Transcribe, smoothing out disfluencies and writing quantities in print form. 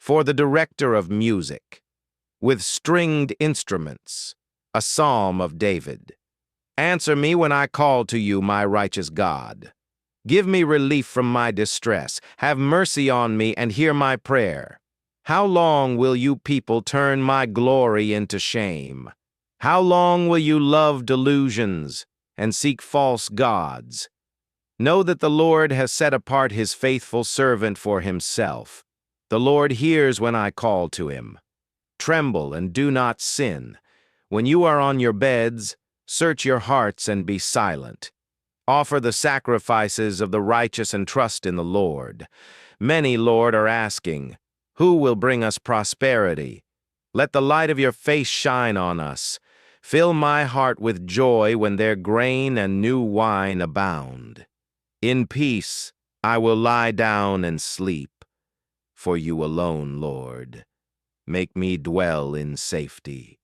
for the director of music, with stringed instruments, a psalm of David. Answer me when I call to you, my righteous God. Give me relief from my distress. Have mercy on me and hear my prayer. How long will you people turn my glory into shame? How long will you love delusions and seek false gods? Know that the Lord has set apart his faithful servant for himself. The Lord hears when I call to him. Tremble and do not sin. When you are on your beds, search your hearts and be silent. Offer the sacrifices of the righteous and trust in the Lord. Many, Lord, are asking, who will bring us prosperity? Let the light of your face shine on us. Fill my heart with joy when their grain and new wine abound. In peace I will lie down and sleep. For you alone, Lord, make me dwell in safety.